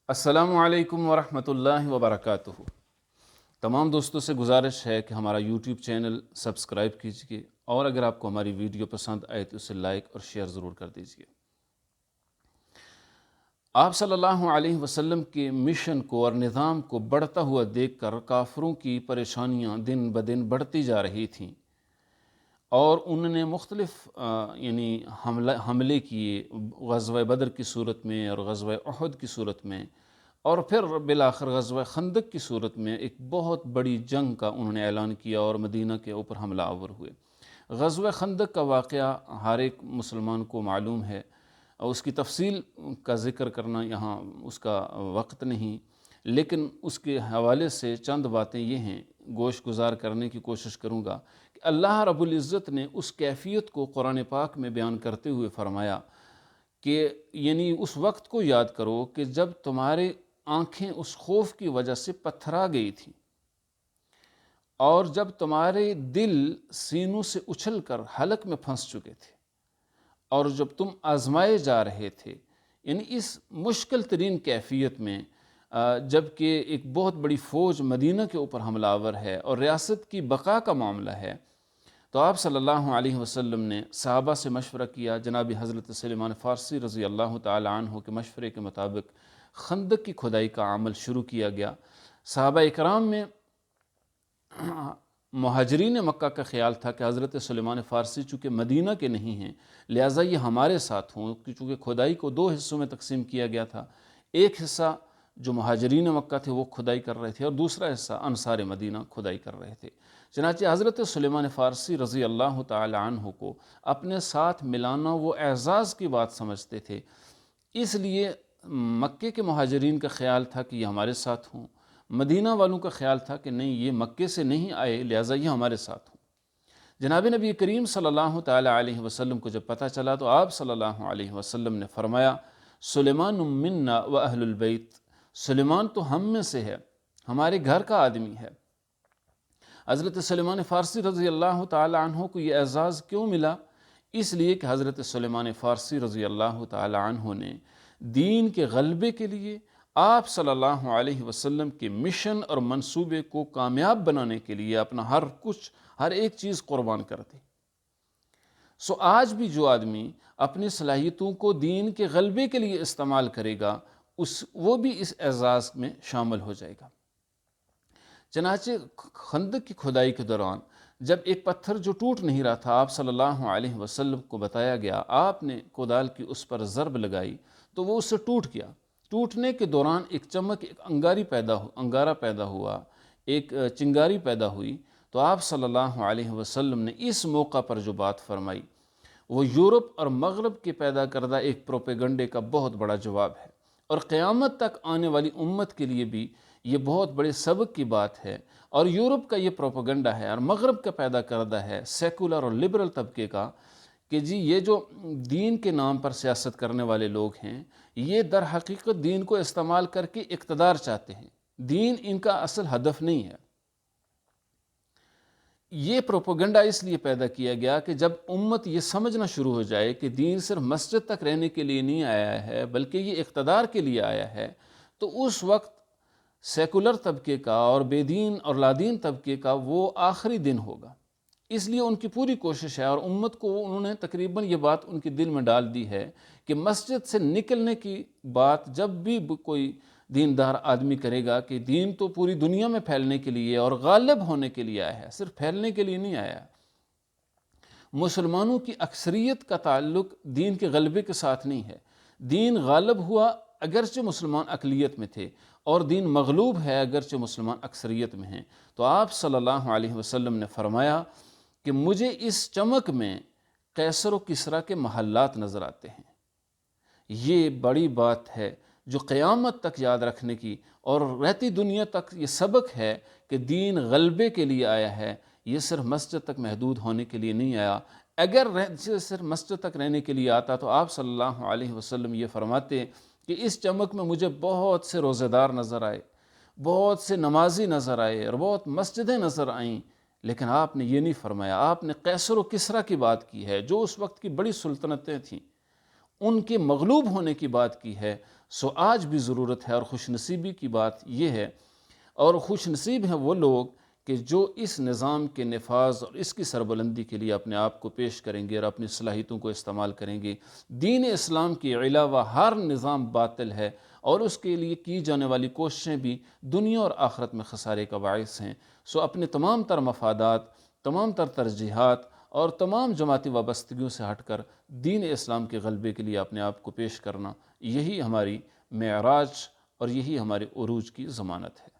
السلام علیکم ورحمۃ اللہ وبرکاتہ۔ تمام دوستوں سے گزارش ہے کہ ہمارا یوٹیوب چینل سبسکرائب کیجیے، اور اگر آپ کو ہماری ویڈیو پسند آئے تو اسے لائک اور شیئر ضرور کر دیجیے۔ آپ صلی اللہ علیہ وسلم کے مشن کو اور نظام کو بڑھتا ہوا دیکھ کر کافروں کی پریشانیاں دن بدن بڑھتی جا رہی تھیں، اور انہوں نے مختلف حملے کیے غزوہ بدر کی صورت میں اور غزوہ احد کی صورت میں، اور پھر بالآخر غزوہ خندق کی صورت میں ایک بہت بڑی جنگ کا انہوں نے اعلان کیا اور مدینہ کے اوپر حملہ آور ہوئے۔ غزوہ خندق کا واقعہ ہر ایک مسلمان کو معلوم ہے، اور اس کی تفصیل کا ذکر کرنا یہاں اس کا وقت نہیں، لیکن اس کے حوالے سے چند باتیں یہ ہیں گوش گزار کرنے کی کوشش کروں گا کہ اللہ رب العزت نے اس کیفیت کو قرآن پاک میں بیان کرتے ہوئے فرمایا کہ اس وقت کو یاد کرو کہ جب تمہارے آنکھیں اس خوف کی وجہ سے پتھرا گئی تھیں، اور جب تمہارے دل سینوں سے اچھل کر حلق میں پھنس چکے تھے، اور جب تم آزمائے جا رہے تھے، اس مشکل ترین کیفیت میں جب کہ ایک بہت بڑی فوج مدینہ کے اوپر حملہ آور ہے اور ریاست کی بقا کا معاملہ ہے، تو آپ صلی اللہ علیہ وسلم نے صحابہ سے مشورہ کیا۔ جناب حضرت سلیمان فارسی رضی اللہ تعالی عنہ کے مشورے کے مطابق خندق کی کھدائی کا عمل شروع کیا گیا۔ صحابہ اکرام میں مہاجرین مکہ کا خیال تھا کہ حضرت سلیمان فارسی چونکہ مدینہ کے نہیں ہیں، لہٰذا یہ ہمارے ساتھ ہوں، چونکہ کھدائی کو دو حصوں میں تقسیم کیا گیا تھا۔ ایک حصہ جو مہاجرین مکہ تھے وہ کھدائی کر رہے تھے، اور دوسرا حصہ انصار مدینہ کھدائی کر رہے تھے۔ چنانچہ حضرت سلیمان فارسی رضی اللہ تعالی عنہ کو اپنے ساتھ ملانا وہ اعزاز کی بات سمجھتے تھے، اس لیے مکے کے مہاجرین کا خیال تھا کہ یہ ہمارے ساتھ ہوں، مدینہ والوں کا خیال تھا کہ نہیں، یہ مکے سے نہیں آئے لہٰذا یہ ہمارے ساتھ ہوں۔ جناب نبی کریم صلی اللہ تعالی علیہ وسلم کو جب پتہ چلا تو آپ صلی اللہ علیہ وسلم نے فرمایا، سلیمان منا و اہل البیت، سلیمان تو ہم میں سے ہے، ہمارے گھر کا آدمی ہے۔ حضرت سلیمان فارسی رضی اللہ تعالی عنہ کو یہ اعزاز کیوں ملا؟ اس لیے کہ حضرت سلیمان فارسی رضی اللہ تعالی عنہ نے دین کے غلبے کے لیے آپ صلی اللہ علیہ وسلم کے مشن اور منصوبے کو کامیاب بنانے کے لیے اپنا ہر ایک چیز قربان کر دی۔ آج بھی جو آدمی اپنی صلاحیتوں کو دین کے غلبے کے لیے استعمال کرے گا، وہ بھی اس اعزاز میں شامل ہو جائے گا۔ چنانچہ خندق کی کھدائی کے دوران جب ایک پتھر جو ٹوٹ نہیں رہا تھا آپ صلی اللہ علیہ وسلم کو بتایا گیا، آپ نے کودال کی اس پر ضرب لگائی تو وہ اس سے ٹوٹ گیا۔ ٹوٹنے کے دوران ایک چمک، ایک انگارہ پیدا ہوا، ایک چنگاری پیدا ہوئی، تو آپ صلی اللہ علیہ وسلم نے اس موقع پر جو بات فرمائی وہ یورپ اور مغرب کے پیدا کردہ ایک پروپیگنڈے کا بہت بڑا جواب ہے، اور قیامت تک آنے والی امت کے لیے بھی یہ بہت بڑے سبق کی بات ہے۔ اور یورپ کا یہ پروپیگنڈا ہے اور مغرب کا پیدا کردہ ہے سیکولر اور لبرل طبقے کا کہ جی یہ جو دین کے نام پر سیاست کرنے والے لوگ ہیں، یہ در حقیقت دین کو استعمال کر کے اقتدار چاہتے ہیں، دین ان کا اصل ہدف نہیں ہے۔ یہ پروپیگنڈا اس لیے پیدا کیا گیا کہ جب امت یہ سمجھنا شروع ہو جائے کہ دین صرف مسجد تک رہنے کے لیے نہیں آیا ہے بلکہ یہ اقتدار کے لیے آیا ہے، تو اس وقت سیکولر طبقے کا اور بے دین اور لادین طبقے کا وہ آخری دن ہوگا۔ اس لیے ان کی پوری کوشش ہے، اور امت کو انہوں نے تقریباً یہ بات ان کے دل میں ڈال دی ہے کہ مسجد سے نکلنے کی بات جب بھی کوئی دیندار آدمی کرے گا کہ دین تو پوری دنیا میں پھیلنے کے لیے اور غالب ہونے کے لیے آیا ہے، صرف پھیلنے کے لیے نہیں آیا ہے۔ مسلمانوں کی اکثریت کا تعلق دین کے غلبے کے ساتھ نہیں ہے۔ دین غالب ہوا اگرچہ مسلمان اقلیت میں تھے، اور دین مغلوب ہے اگرچہ مسلمان اکثریت میں ہیں۔ تو آپ صلی اللہ علیہ وسلم نے فرمایا کہ مجھے اس چمک میں قیصر و کسریٰ کے محلات نظر آتے ہیں۔ یہ بڑی بات ہے جو قیامت تک یاد رکھنے کی، اور رہتی دنیا تک یہ سبق ہے کہ دین غلبے کے لیے آیا ہے، یہ صرف مسجد تک محدود ہونے کے لیے نہیں آیا۔ اگر صرف مسجد تک رہنے کے لیے آتا تو آپ صلی اللہ علیہ وسلم یہ فرماتے کہ اس چمک میں مجھے بہت سے روزے دار نظر آئے، بہت سے نمازی نظر آئے، اور بہت مسجدیں نظر آئیں، لیکن آپ نے یہ نہیں فرمایا۔ آپ نے قیصر و کسریٰ کی بات کی ہے، جو اس وقت کی بڑی سلطنتیں تھیں، ان کے مغلوب ہونے کی بات کی ہے، سو آج بھی ضرورت ہے، اور خوش نصیبی کی بات یہ ہے، اور خوش نصیب ہیں وہ لوگ کہ جو اس نظام کے نفاذ اور اس کی سربلندی کے لیے اپنے آپ کو پیش کریں گے اور اپنی صلاحیتوں کو استعمال کریں گے۔ دین اسلام کے علاوہ ہر نظام باطل ہے، اور اس کے لیے کی جانے والی کوششیں بھی دنیا اور آخرت میں خسارے کا باعث ہیں۔ سو اپنے تمام تر مفادات، تمام تر ترجیحات اور تمام جماعتی وابستگیوں سے ہٹ کر دین اسلام کے غلبے کے لیے اپنے آپ کو پیش کرنا، یہی ہماری معراج اور یہی ہمارے عروج کی ضمانت ہے۔